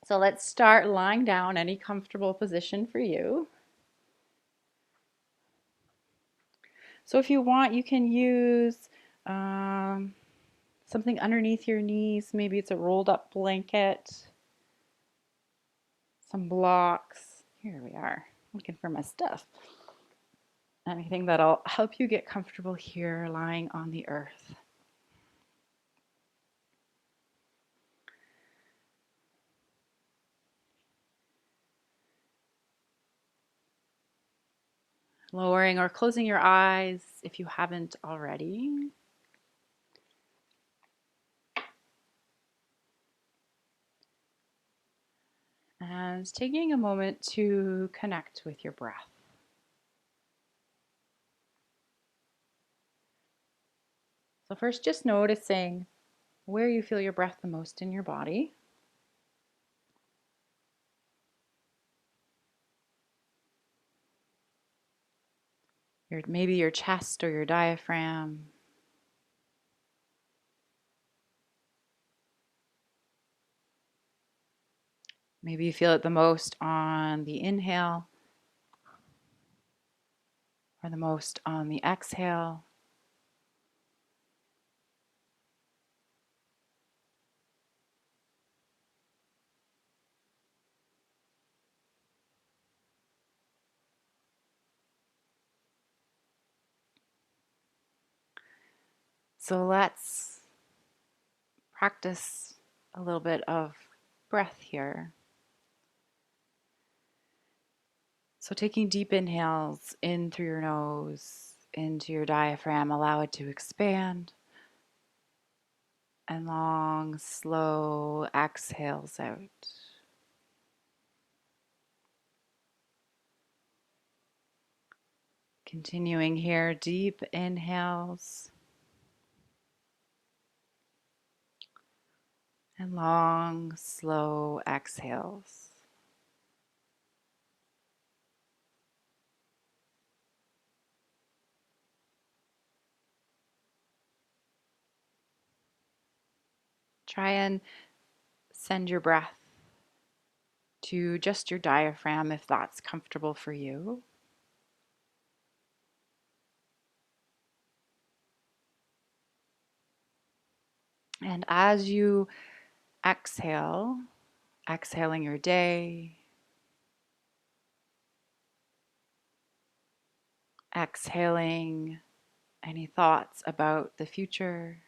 So let's start lying down, any comfortable position for you. So if you want, you can use something underneath your knees. Maybe it's a rolled up blanket, some blocks. Here we are, looking for my stuff. Anything that'll help you get comfortable here lying on the earth. Lowering or closing your eyes if you haven't already. And taking a moment to connect with your breath. So first, just noticing where you feel your breath the most in your body. Maybe your chest or your diaphragm. Maybe you feel it the most on the inhale or the most on the exhale. So let's practice a little bit of breath here. So taking deep inhales in through your nose, into your diaphragm, allow it to expand. And long, slow exhales out. Continuing here, deep inhales. And long, slow exhales. Try and send your breath to just your diaphragm if that's comfortable for you. And as you exhale, exhaling your day, exhaling any thoughts about the future,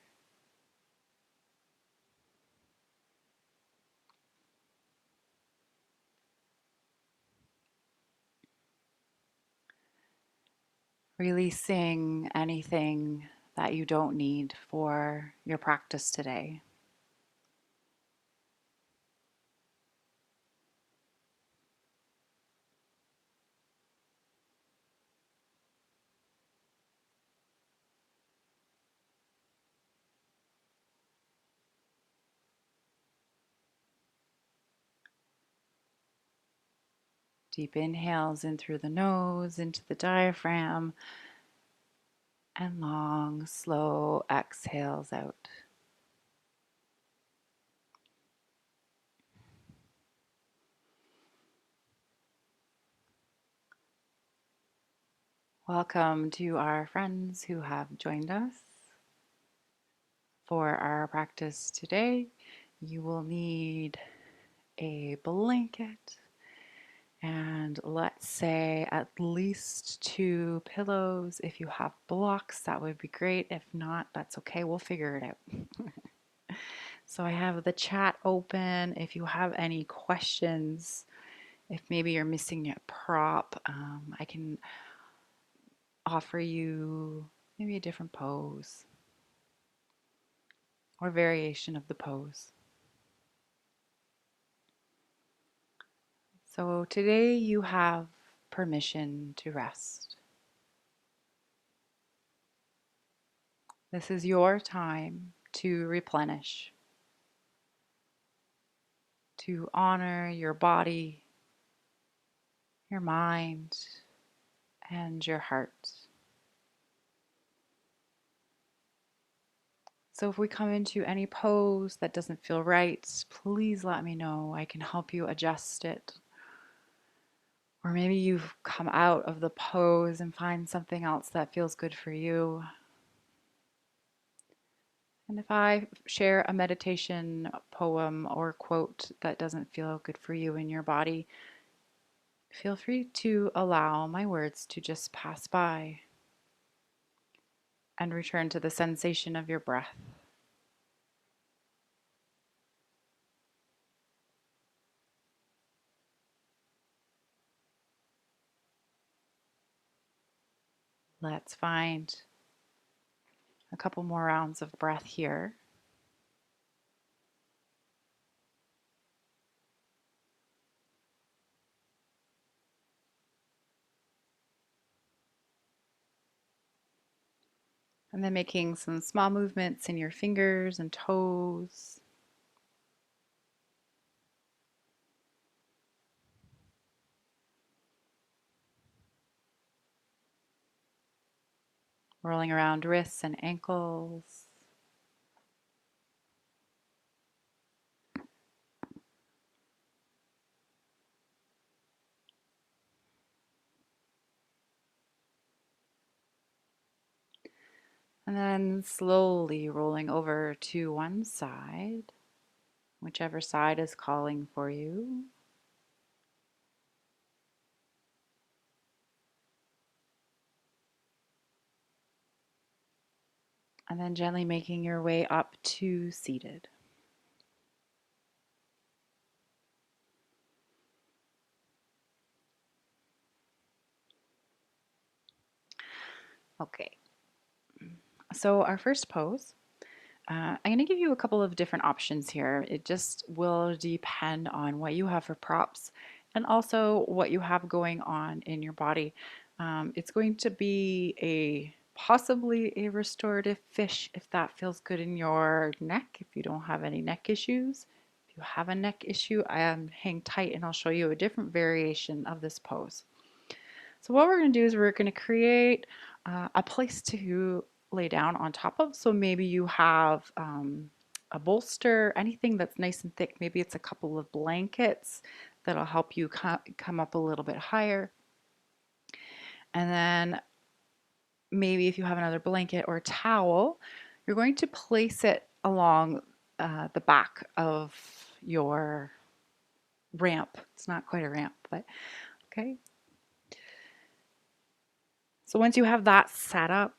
releasing anything that you don't need for your practice today. Deep inhales in through the nose, into the diaphragm, and long, slow exhales out. Welcome to our friends who have joined us for our practice today. You will need a blanket and let's say at least 2 pillows. If you have blocks, that would be great. If not, that's okay. We'll figure it out. So I have the chat open. If you have any questions, if maybe you're missing a prop, I can offer you maybe a different pose or variation of the pose. So today you have permission to rest. This is your time to replenish, to honor your body, your mind, and your heart. So if we come into any pose that doesn't feel right, please let me know. I can help you adjust it. Or maybe you've come out of the pose and find something else that feels good for you. And if I share a meditation poem or quote that doesn't feel good for you in your body, feel free to allow my words to just pass by and return to the sensation of your breath. Let's find a couple more rounds of breath here. And then making some small movements in your fingers and toes. Rolling around wrists and ankles. And then slowly rolling over to one side, whichever side is calling for you. And then gently making your way up to seated. Okay, so our first pose, I'm going to give you a couple of different options here. It just will depend on what you have for props and also what you have going on in your body. It's going to be possibly a restorative fish if that feels good in your neck, if you don't have any neck issues. If you have a neck issue, hang tight and I'll show you a different variation of this pose. So what we're going to do is we're going to create a place to lay down on top of. So maybe you have a bolster, anything that's nice and thick. Maybe it's a couple of blankets that'll help you come up a little bit higher. And then maybe if you have another blanket or towel, you're going to place it along the back of your ramp. It's not quite a ramp, but okay. So once you have that set up,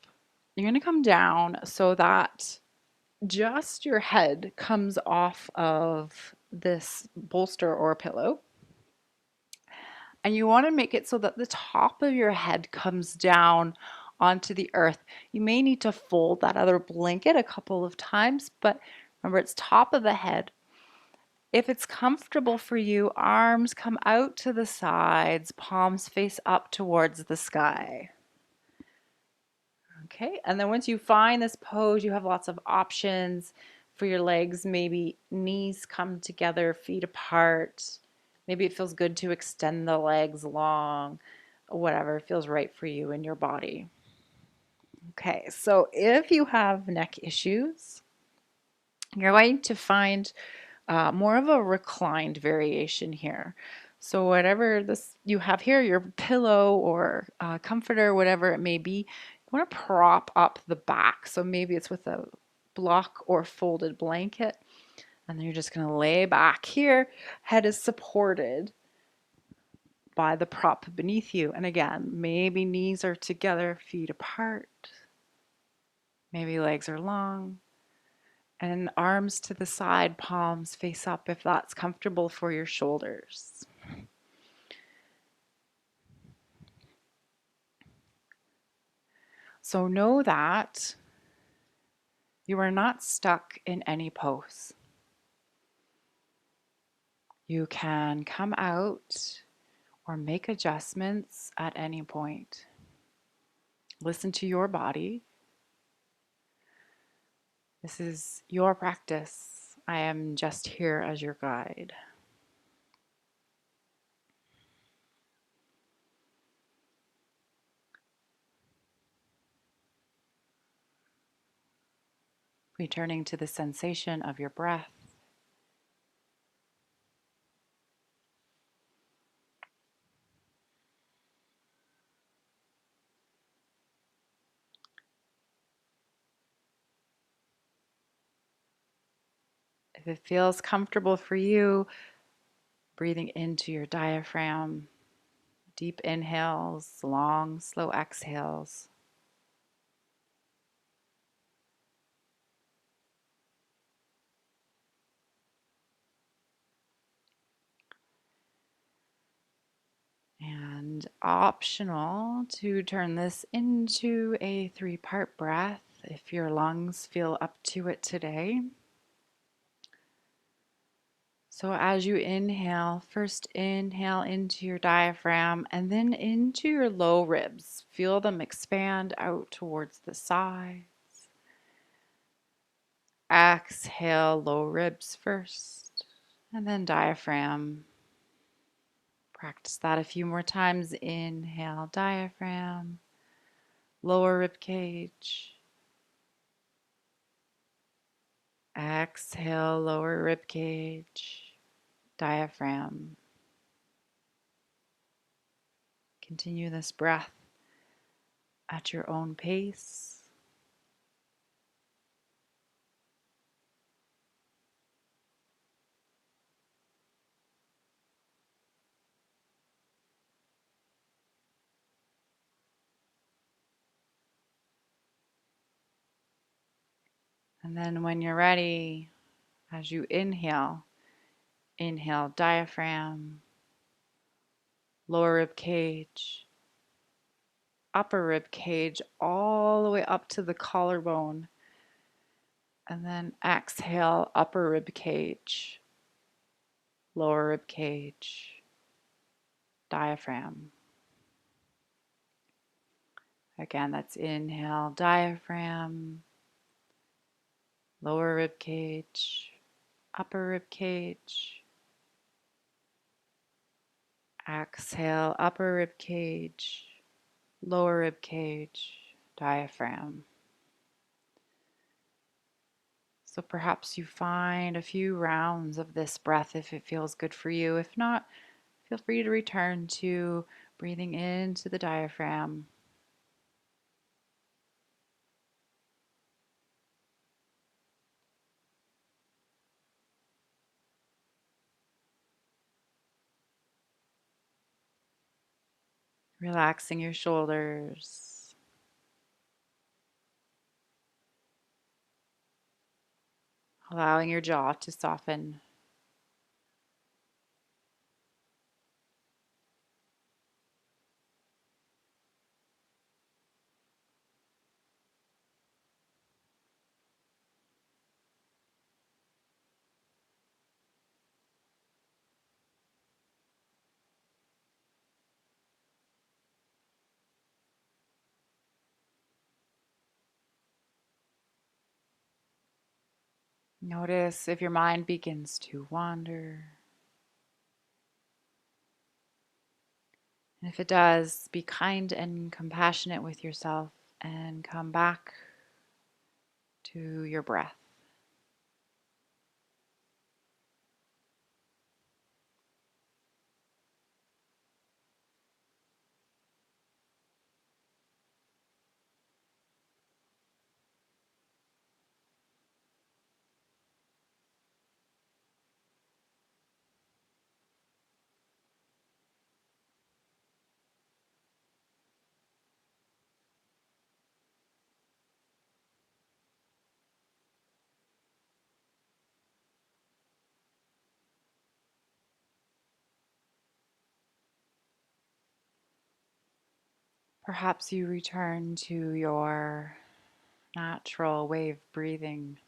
you're going to come down so that just your head comes off of this bolster or pillow. And you want to make it so that the top of your head comes down onto the earth. You may need to fold that other blanket a couple of times, but remember it's top of the head. If it's comfortable for you, arms come out to the sides, palms face up towards the sky. Okay, and then once you find this pose, you have lots of options for your legs. Maybe knees come together, feet apart. Maybe it feels good to extend the legs long, whatever feels right for you in your body. Okay, so if you have neck issues, you're going to find more of a reclined variation here. So whatever this you have here, your pillow or comforter, whatever it may be, you want to prop up the back. So maybe it's with a block or folded blanket. And then you're just going to lay back here. Head is supported by the prop beneath you. And again, maybe knees are together, feet apart. Maybe legs are long. And arms to the side, palms face up if that's comfortable for your shoulders. So know that you are not stuck in any pose. You can come out or make adjustments at any point. Listen to your body. This is your practice. I am just here as your guide. returning to the sensation of your breath. If it feels comfortable for you, breathing into your diaphragm, deep inhales, long, slow exhales. And optional to turn this into a 3-part breath if your lungs feel up to it today. So as you inhale, first inhale into your diaphragm and then into your low ribs. Feel them expand out towards the sides. Exhale, low ribs first, and then diaphragm. Practice that a few more times. Inhale, diaphragm, lower rib cage. Exhale, lower rib cage, diaphragm. Continue this breath at your own pace. And then when you're ready, as you inhale, inhale diaphragm, lower rib cage, upper rib cage, all the way up to the collarbone. And then exhale, upper rib cage, lower rib cage, diaphragm. Again, that's inhale, diaphragm, lower rib cage, upper rib cage. Exhale, upper rib cage, lower rib cage, diaphragm. So perhaps you find a few rounds of this breath if it feels good for you. If not, feel free to return to breathing into the diaphragm. Relaxing your shoulders. Allowing your jaw to soften. Notice if your mind begins to wander. And if it does, be kind and compassionate with yourself and come back to your breath. Perhaps you return to your natural wave breathing.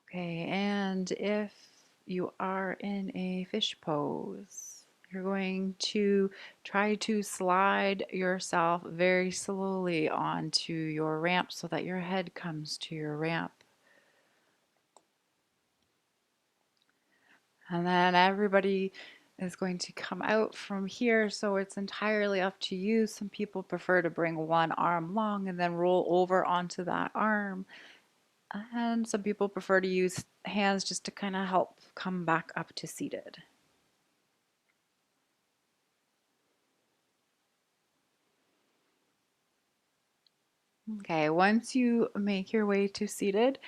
Okay, and if you are in a fish pose, You're going to try to slide yourself very slowly onto your ramp so that your head comes to your ramp. And then everybody is going to come out from here, so it's entirely up to you. Some people prefer to bring one arm long and then roll over onto that arm. And some people prefer to use hands just to kind of help come back up to seated. Okay, once you make your way to seated,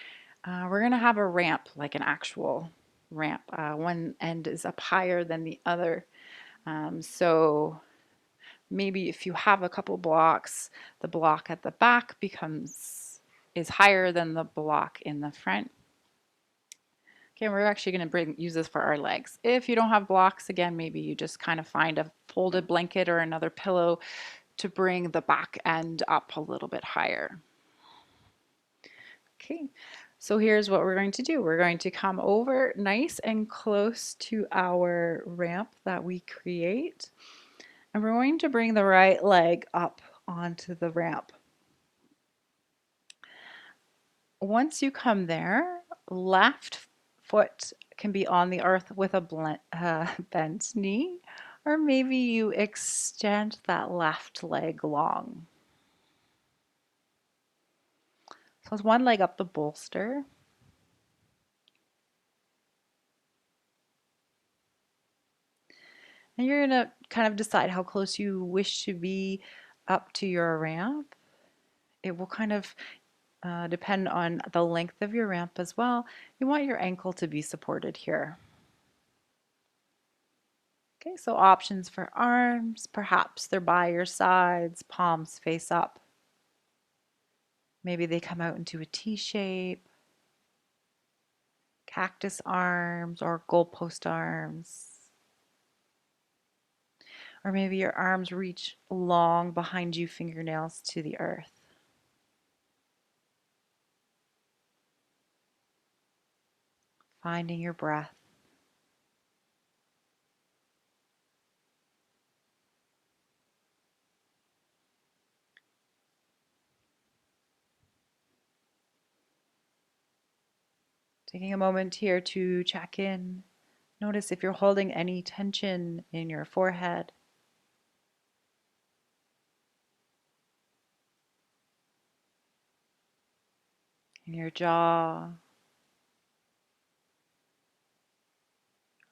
we're going to have a ramp, like an actual ramp. One end is up higher than the other. So maybe if you have a couple blocks, the block at the back is higher than the block in the front. Okay, we're actually going to use this for our legs. If you don't have blocks, again, maybe you just kind of find a folded blanket or another pillow to bring the back end up a little bit higher. Okay, so here's what we're going to do. We're going to come over nice and close to our ramp that we create. And we're going to bring the right leg up onto the ramp. Once you come there, left foot can be on the earth with a bent knee, or maybe you extend that left leg long. So it's one leg up the bolster. And you're going to kind of decide how close you wish to be up to your ramp. It will kind of depend on the length of your ramp as well. You want your ankle to be supported here. Okay, so options for arms, perhaps they're by your sides, palms face up. Maybe they come out into a T shape, cactus arms or goalpost arms. Or maybe your arms reach long behind you, fingernails to the earth. Finding your breath. Taking a moment here to check in. Notice if you're holding any tension in your forehead. In your jaw.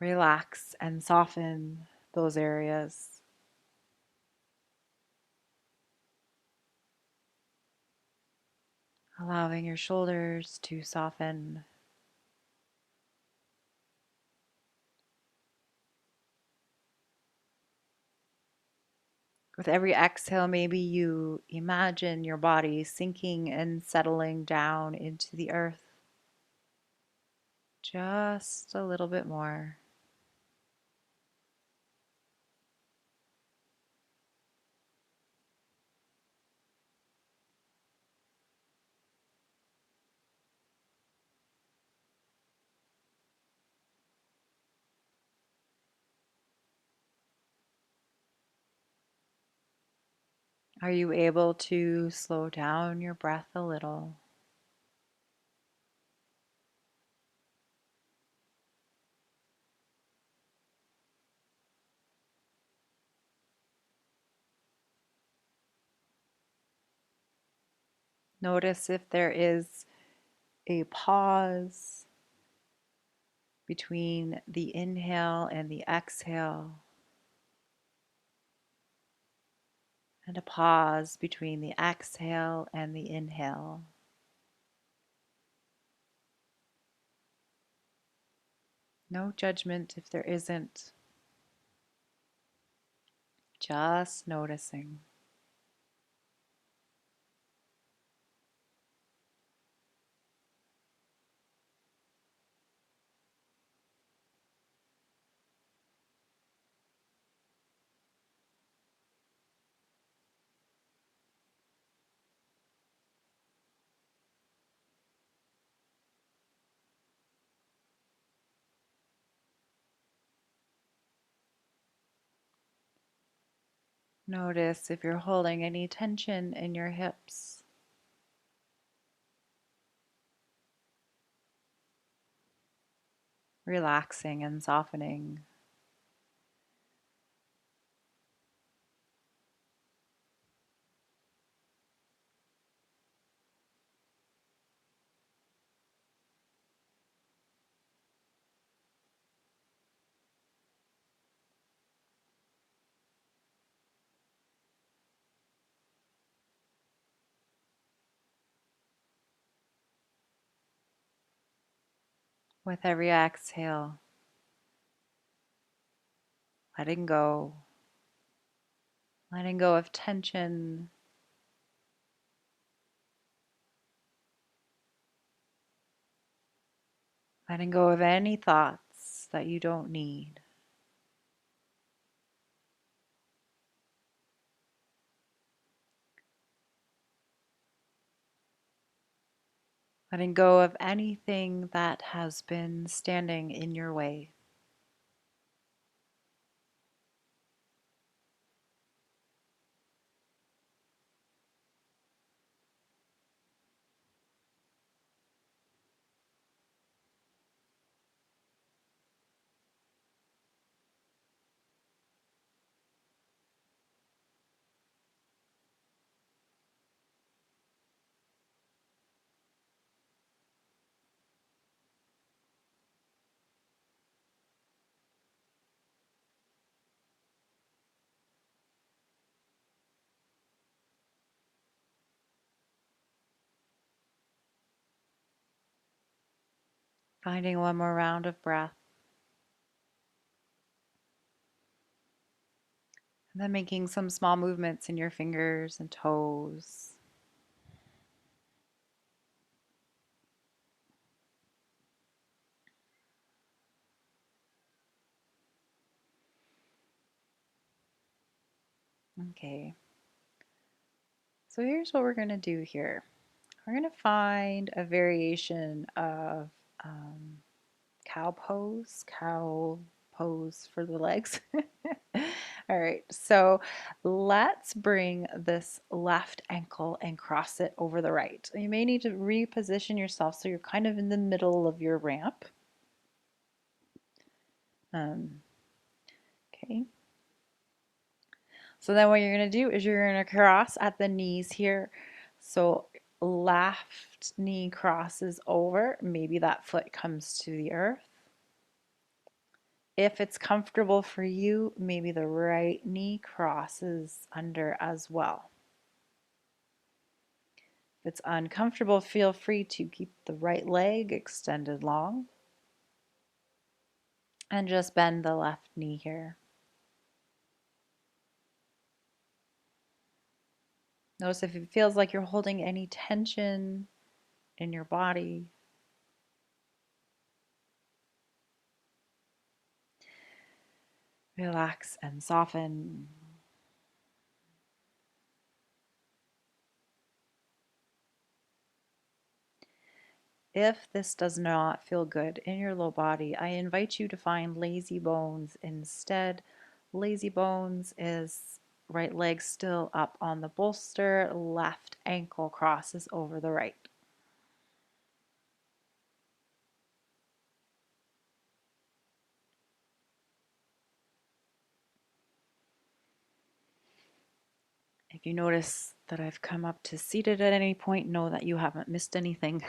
Relax and soften those areas. Allowing your shoulders to soften. With every exhale, maybe you imagine your body sinking and settling down into the earth. Just a little bit more. Are you able to slow down your breath a little? Notice if there is a pause between the inhale and the exhale, and a pause between the exhale and the inhale. No judgment if there isn't, just noticing. Notice if you're holding any tension in your hips. Relaxing and softening. With every exhale, letting go. Letting go of tension. Letting go of any thoughts that you don't need. Letting go of anything that has been standing in your way. Finding one more round of breath. And then making some small movements in your fingers and toes. Okay. So here's what we're going to do here. We're going to find a variation of cow pose for the legs. All right, so let's bring this left ankle and cross it over the right. You may need to reposition yourself so you're kind of in the middle of your ramp. Okay. So then what you're going to do is you're going to cross at the knees here. So left knee crosses over. Maybe that foot comes to the earth. If it's comfortable for you, maybe the right knee crosses under as well. If it's uncomfortable, feel free to keep the right leg extended long and just bend the left knee here. Notice if it feels like you're holding any tension in your body. Relax and soften. If this does not feel good in your low body, I invite you to find lazy bones instead. Lazy bones is right leg still up on the bolster, left ankle crosses over the right. If you notice that I've come up to seated at any point, know that you haven't missed anything.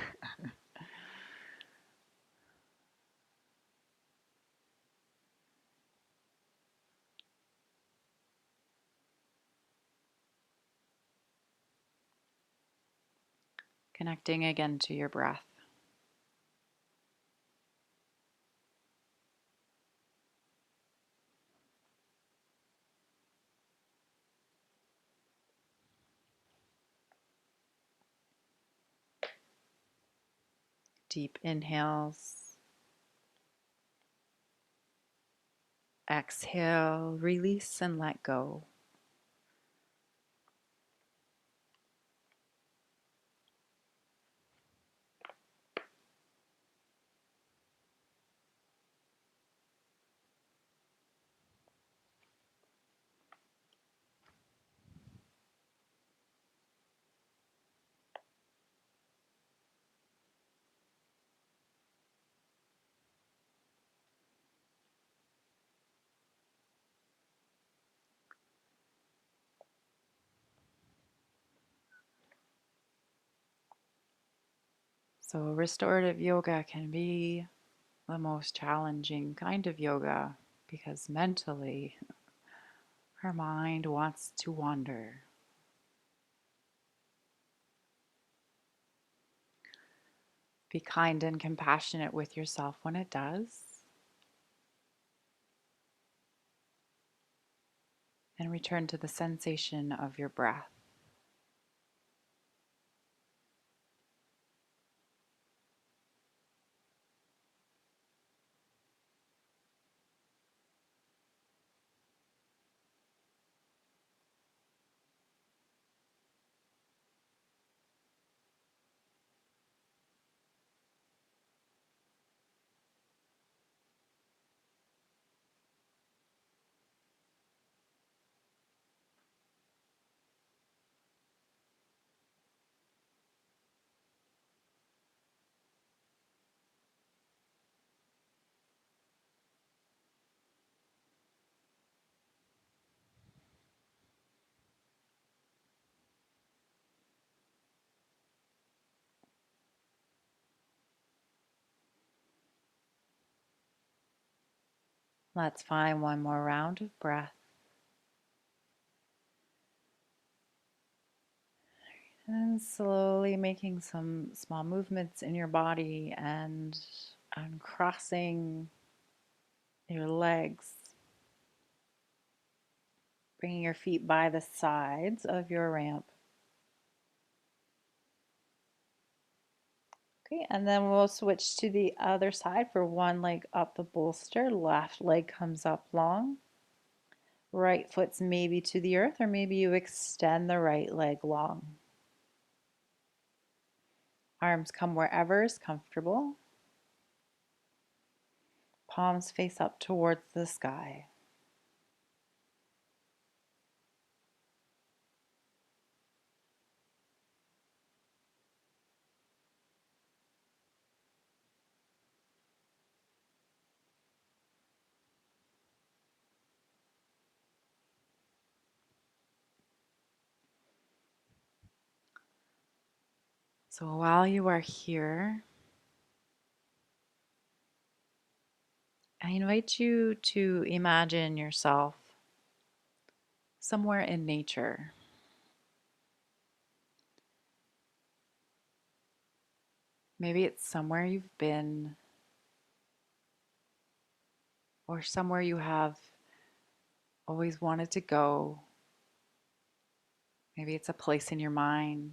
Connecting again to your breath. Deep inhales. Exhale, release and let go. So, restorative yoga can be the most challenging kind of yoga because mentally our mind wants to wander. Be kind and compassionate with yourself when it does, and return to the sensation of your breath. Let's find one more round of breath. And slowly making some small movements in your body and uncrossing your legs, bringing your feet by the sides of your ramp. Okay, and then we'll switch to the other side for one leg up the bolster. Left leg comes up long. Right foot's maybe to the earth, or maybe you extend the right leg long. Arms come wherever is comfortable. Palms face up towards the sky. So while you are here, I invite you to imagine yourself somewhere in nature. Maybe it's somewhere you've been, or somewhere you have always wanted to go. Maybe it's a place in your mind.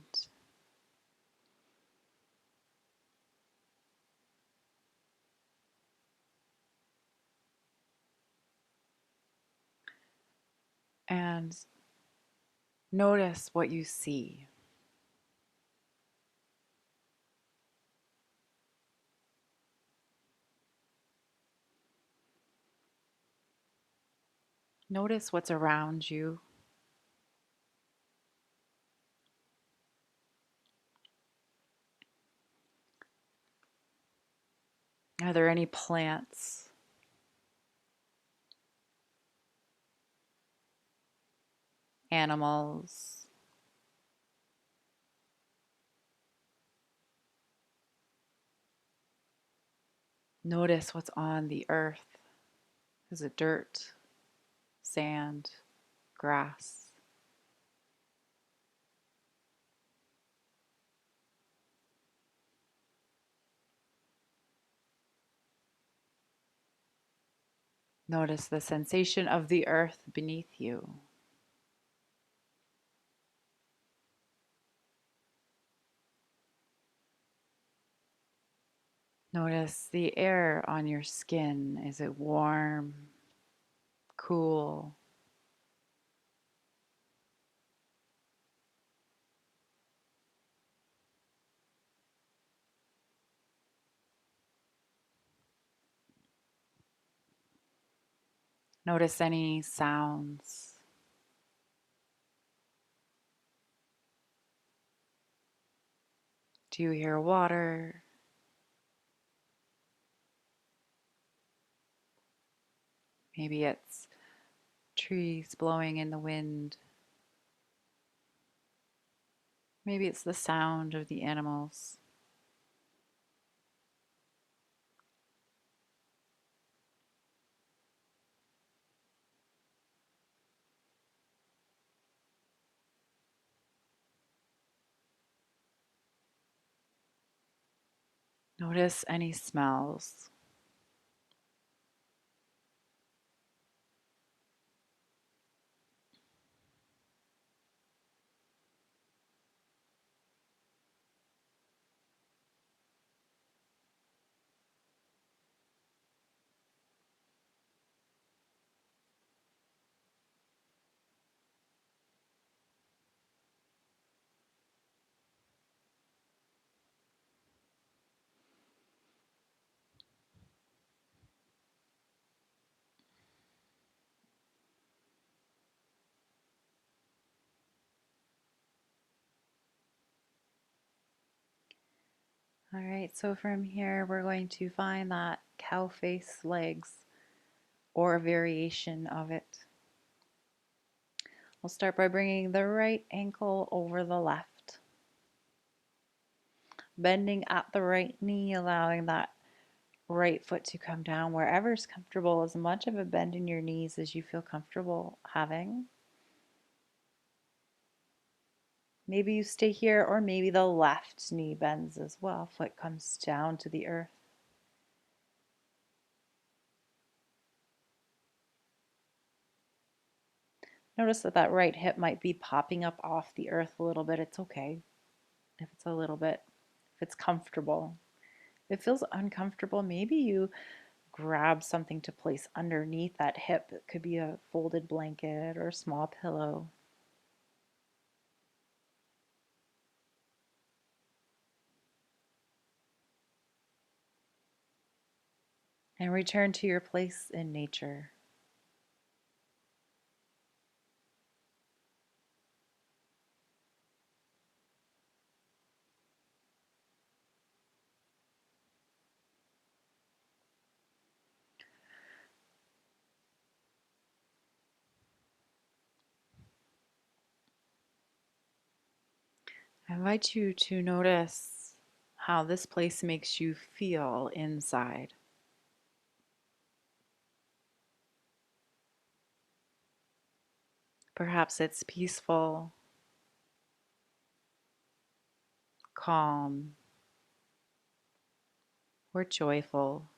And notice what you see. Notice what's around you. Are there any plants, animals? Notice what's on the earth. Is it dirt, sand, grass? Notice the sensation of the earth beneath you. Notice the air on your skin. Is it warm, cool? Notice any sounds. Do you hear water? Maybe it's trees blowing in the wind. Maybe it's the sound of the animals. Notice any smells. All right, so from here, we're going to find that cow face legs or a variation of it. We'll start by bringing the right ankle over the left, bending at the right knee, allowing that right foot to come down wherever's comfortable, as much of a bend in your knees as you feel comfortable having. Maybe you stay here, or maybe the left knee bends as well. Foot comes down to the earth. Notice that that right hip might be popping up off the earth a little bit. It's okay if it's a little bit, if it's comfortable. If it feels uncomfortable, maybe you grab something to place underneath that hip. It could be a folded blanket or a small pillow. And return to your place in nature. I invite you to notice how this place makes you feel inside. Perhaps it's peaceful, calm, or joyful.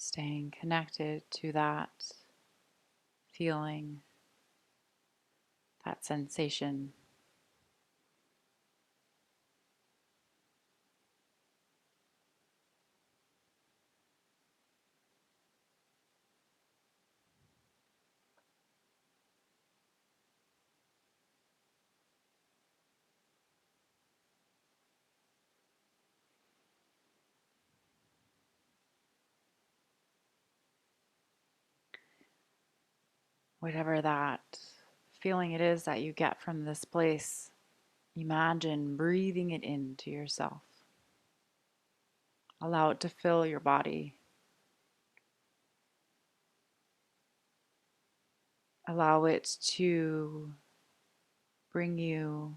Staying connected to that feeling, that sensation. Whatever that feeling it is that you get from this place, imagine breathing it into yourself. Allow it to fill your body. Allow it to bring you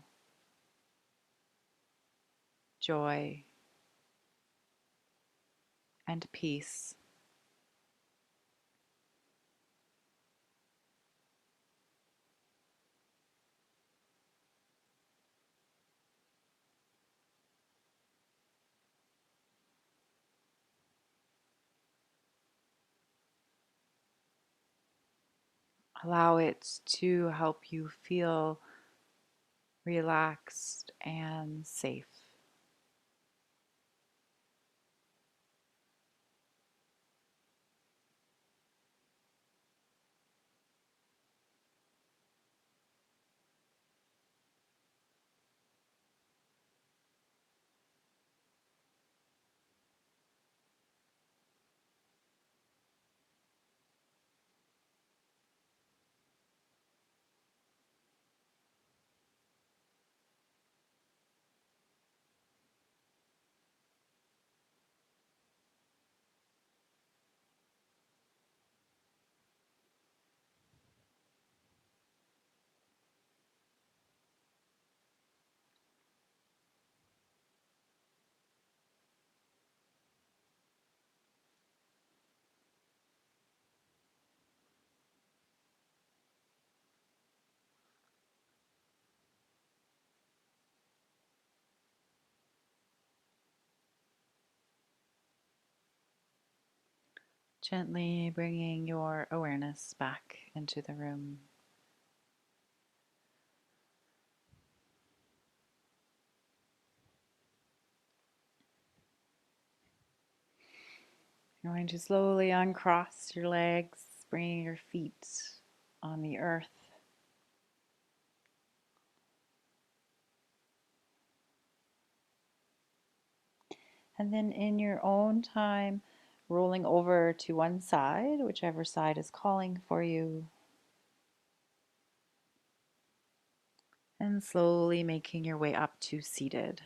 joy and peace. Allow it to help you feel relaxed and safe. Gently bringing your awareness back into the room. You're going to slowly uncross your legs, bringing your feet on the earth. And then in your own time, rolling over to one side, whichever side is calling for you. And slowly making your way up to seated.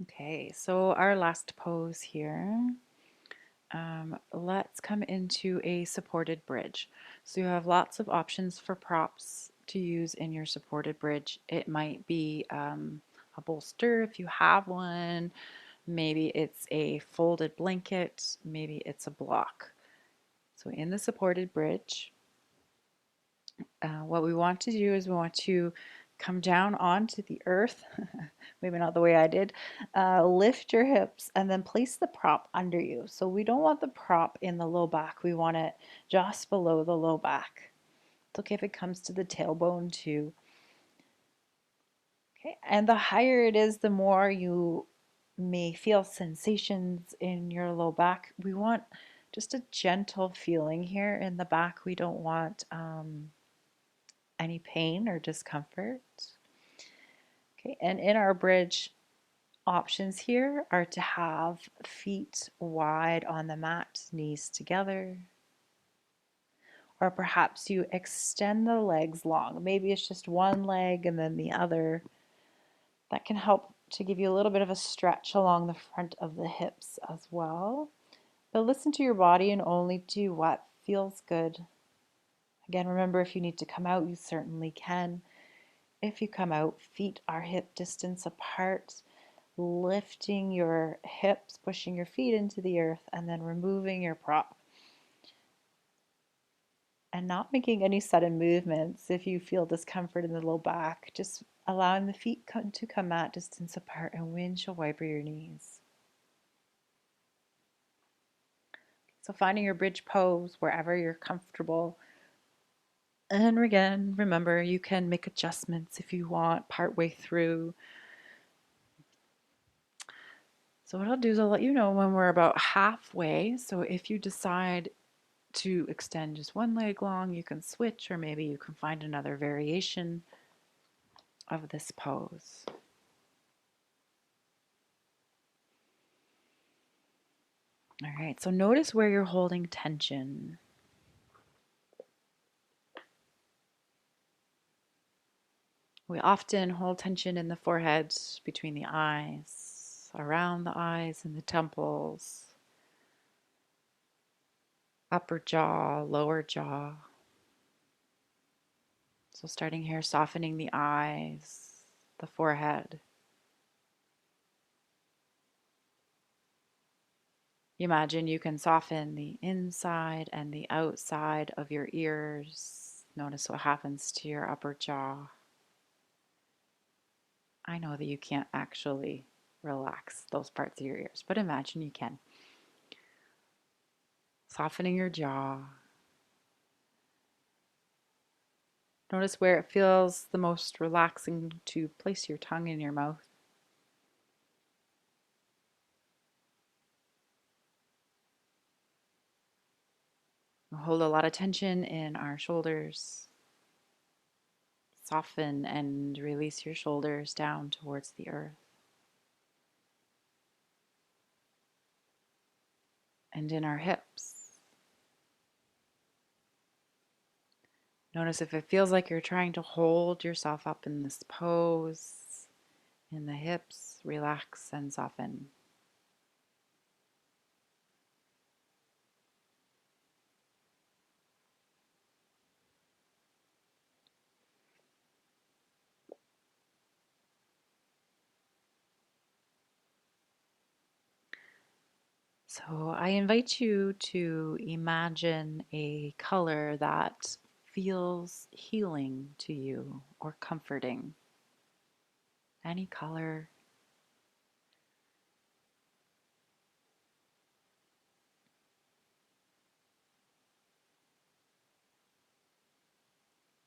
Okay, so our last pose here. Let's come into a supported bridge. So you have lots of options for props to use in your supported bridge. It might be a bolster if you have one. Maybe it's a folded blanket. Maybe it's a block. So in the supported bridge, what we want to do is we want to come down onto the earth, maybe not the way I did, lift your hips and then place the prop under you. So we don't want the prop in the low back. We want it just below the low back. It's okay if it comes to the tailbone too. Okay, and the higher it is, the more you may feel sensations in your low back. We want just a gentle feeling here in the back. We don't want any pain or discomfort. Okay, and in our bridge, options here are to have feet wide on the mat, knees together, or perhaps you extend the legs long. Maybe it's just one leg and then the other. That can help to give you a little bit of a stretch along the front of the hips as well. But listen to your body and only do what feels good. Again, remember, if you need to come out, you certainly can. If you come out, feet are hip distance apart, lifting your hips, pushing your feet into the earth, and then removing your prop. And not making any sudden movements if you feel discomfort in the low back, just allowing the feet to come at distance apart and windshield wiper your knees. So finding your bridge pose wherever you're comfortable. And again, remember, you can make adjustments if you want partway through. So what I'll do is I'll let you know when we're about halfway. So if you decide to extend just one leg long, you can switch, or maybe you can find another variation of this pose. All right, so notice where you're holding tension. We often hold tension in the forehead, between the eyes, around the eyes and the temples, upper jaw, lower jaw. So starting here, softening the eyes, the forehead. Imagine you can soften the inside and the outside of your ears. Notice what happens to your upper jaw. I know that you can't actually relax those parts of your ears, but imagine you can. Softening your jaw. Notice where it feels the most relaxing to place your tongue in your mouth. We hold a lot of tension in our shoulders. Soften and release your shoulders down towards the earth. And in our hips. Notice if it feels like you're trying to hold yourself up in this pose. In the hips, relax and soften. So I invite you to imagine a color that feels healing to you or comforting. Any color.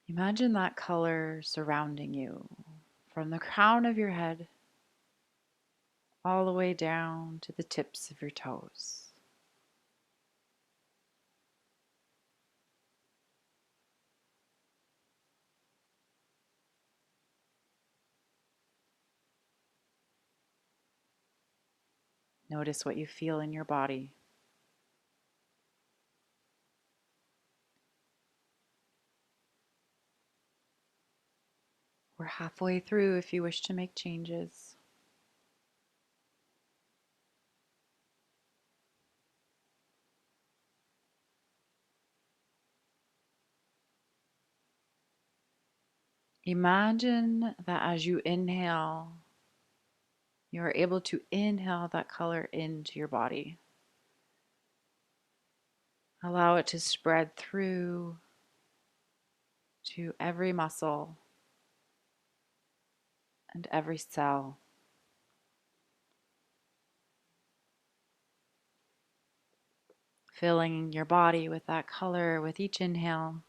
Imagine that color surrounding you from the crown of your head all the way down to the tips of your toes. Notice what you feel in your body. We're halfway through if you wish to make changes. Imagine that as you inhale, you are able to inhale that color into your body. Allow it to spread through to every muscle and every cell. Filling your body with that color with each inhale.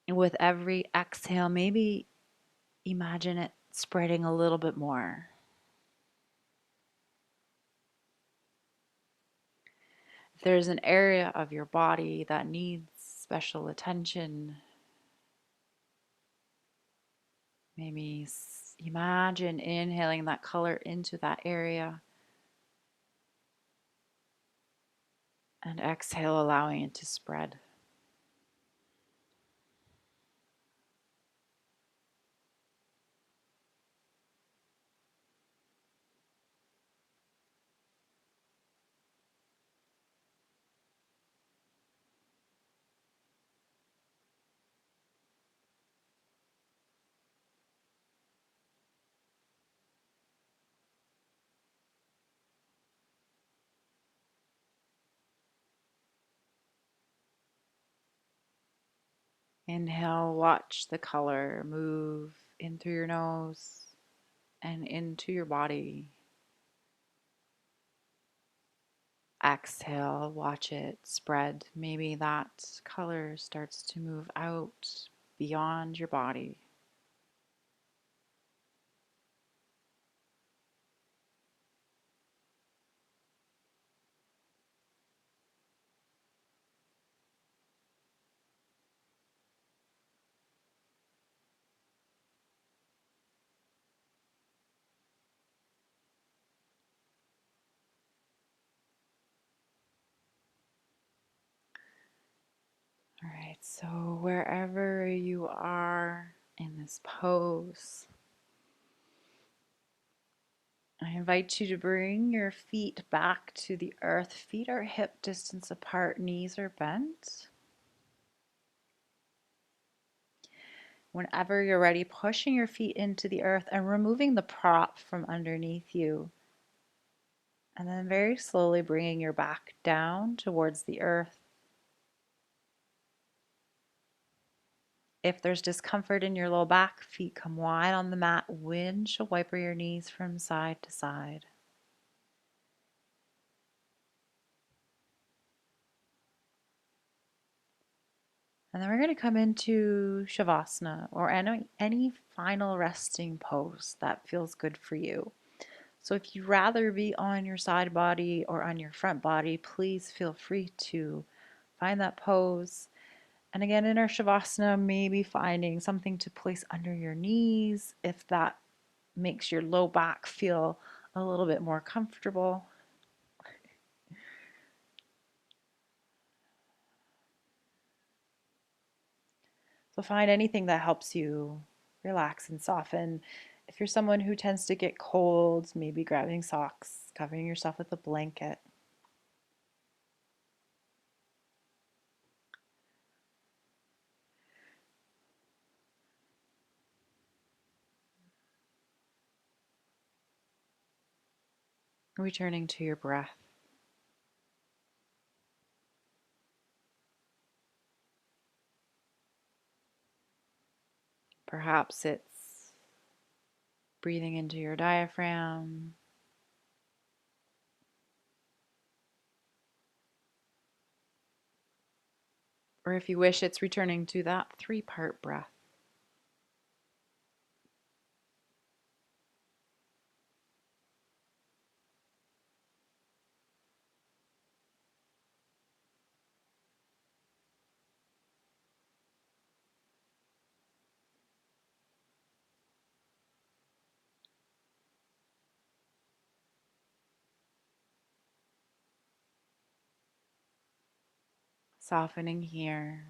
And with every exhale, maybe imagine it spreading a little bit more. If there's an area of your body that needs special attention, maybe imagine inhaling that color into that area and exhale, allowing it to spread. Inhale, watch the color move in through your nose and into your body. Exhale, watch it spread. Maybe that color starts to move out beyond your body. All right, so wherever you are in this pose, I invite you to bring your feet back to the earth. Feet are hip distance apart, knees are bent. Whenever you're ready, pushing your feet into the earth and removing the prop from underneath you. And then very slowly bringing your back down towards the earth. If there's discomfort in your low back, feet come wide on the mat. Windshield wiper your knees from side to side. And then we're going to come into Shavasana or any final resting pose that feels good for you. So if you'd rather be on your side body or on your front body, please feel free to find that pose. And again, in our Shavasana, maybe finding something to place under your knees if that makes your low back feel a little bit more comfortable. So find anything that helps you relax and soften. If you're someone who tends to get cold, maybe grabbing socks, covering yourself with a blanket. Returning to your breath. Perhaps it's breathing into your diaphragm. Or if you wish, it's returning to that 3-part breath. Softening here.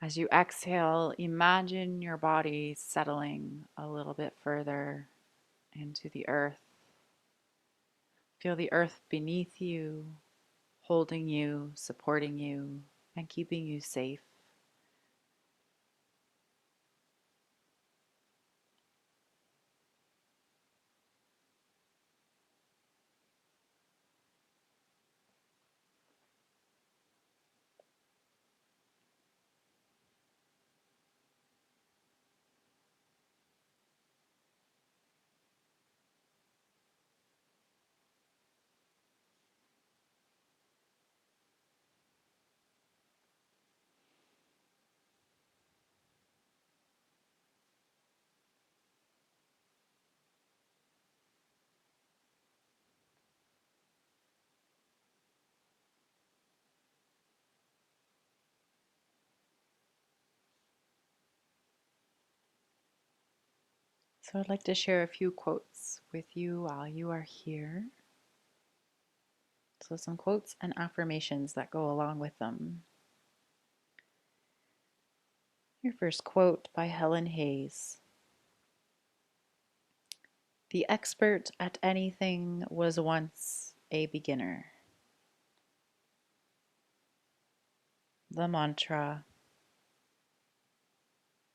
As you exhale, imagine your body settling a little bit further into the earth. Feel the earth beneath you, holding you, supporting you, and keeping you safe. So I'd like to share a few quotes with you while you are here. So some quotes and affirmations that go along with them. Your first quote by Helen Hayes. The expert at anything was once a beginner. The mantra.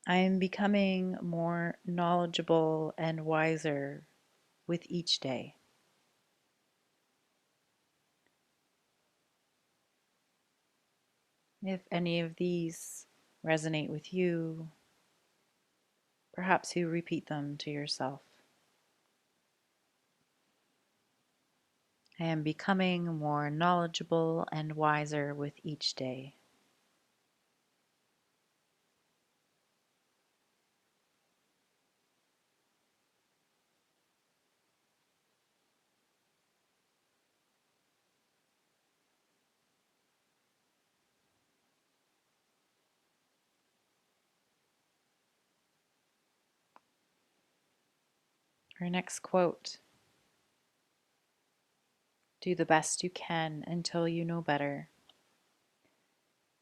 I am becoming more knowledgeable and wiser with each day. If any of these resonate with you, perhaps you repeat them to yourself. I am becoming more knowledgeable and wiser with each day. Our next quote. Do the best you can until you know better.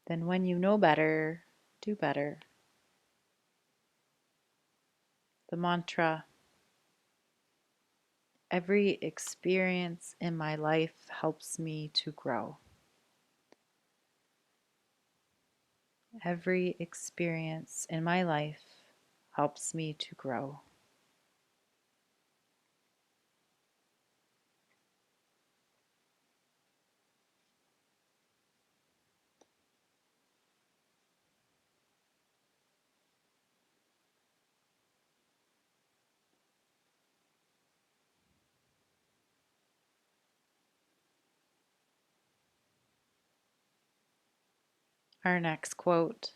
Then when you know better, do better. The mantra. Every experience in my life helps me to grow. Every experience in my life helps me to grow. Our next quote.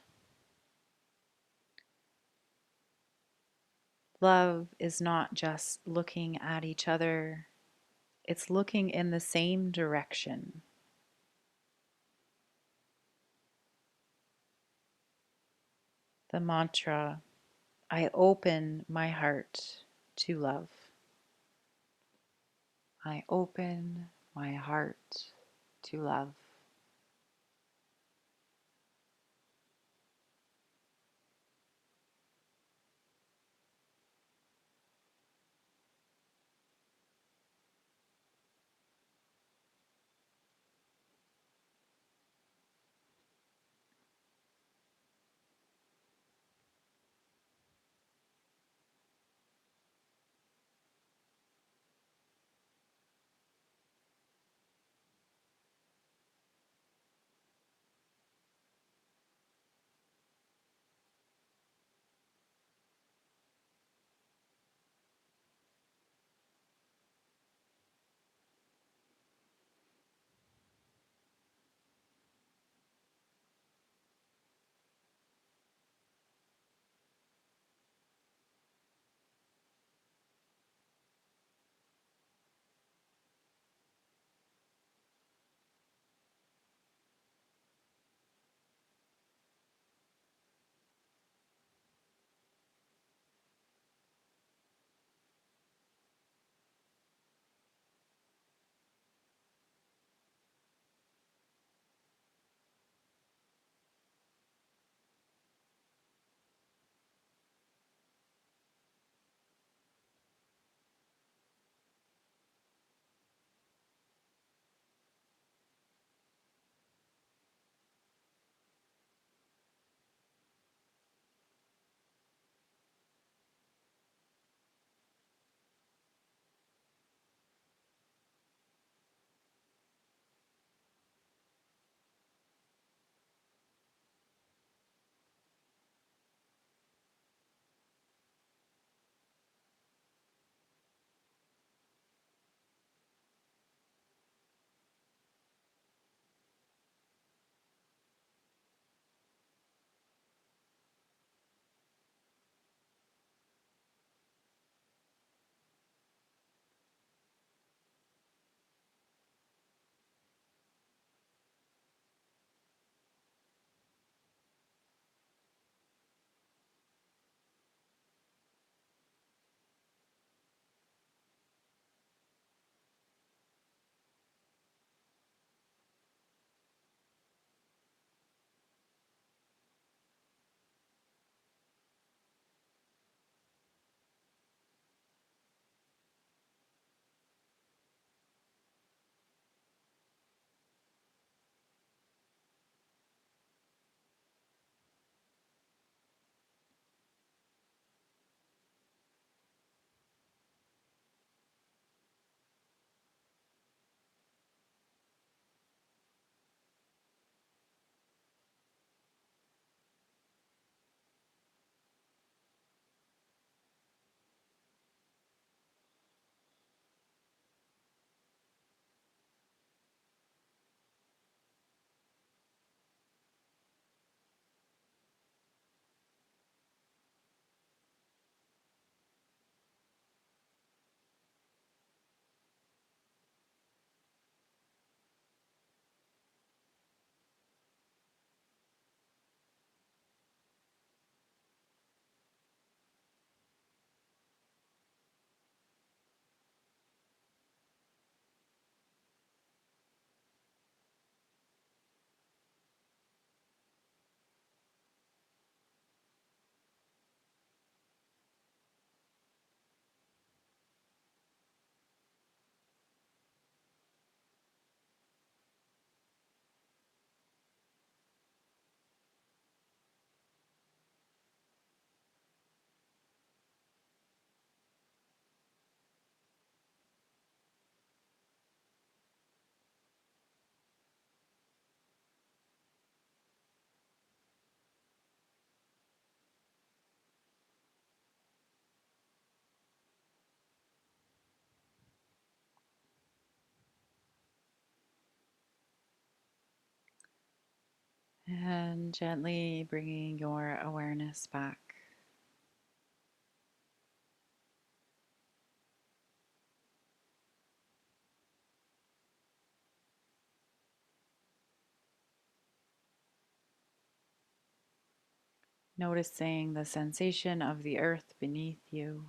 Love is not just looking at each other, it's looking in the same direction. The mantra, I open my heart to love. I open my heart to love. And gently bringing your awareness back. Noticing the sensation of the earth beneath you.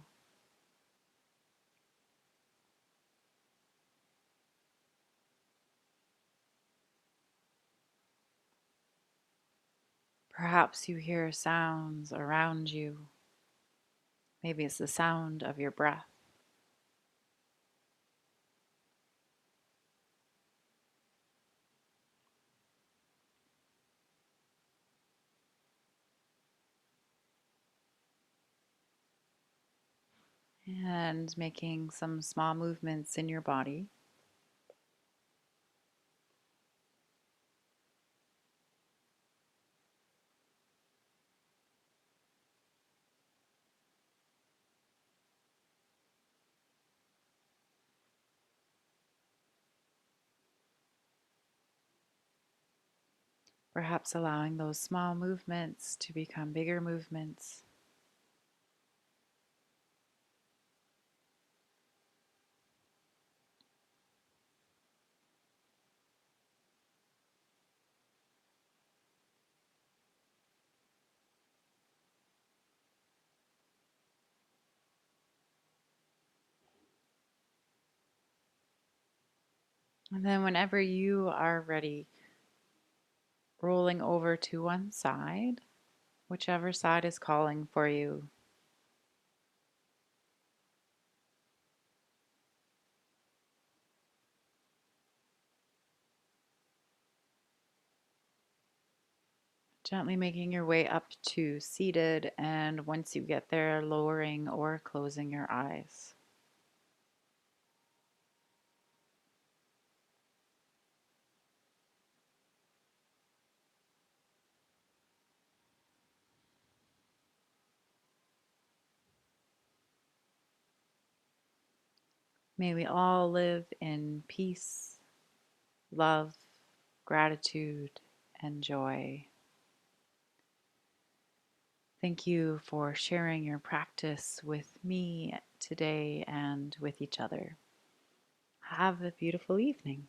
Perhaps you hear sounds around you. Maybe it's the sound of your breath. And making some small movements in your body. Perhaps allowing those small movements to become bigger movements. And then, whenever you are ready, rolling over to one side, whichever side is calling for you. Gently making your way up to seated, and once you get there, lowering or closing your eyes. May we all live in peace, love, gratitude, and joy. Thank you for sharing your practice with me today and with each other. Have a beautiful evening.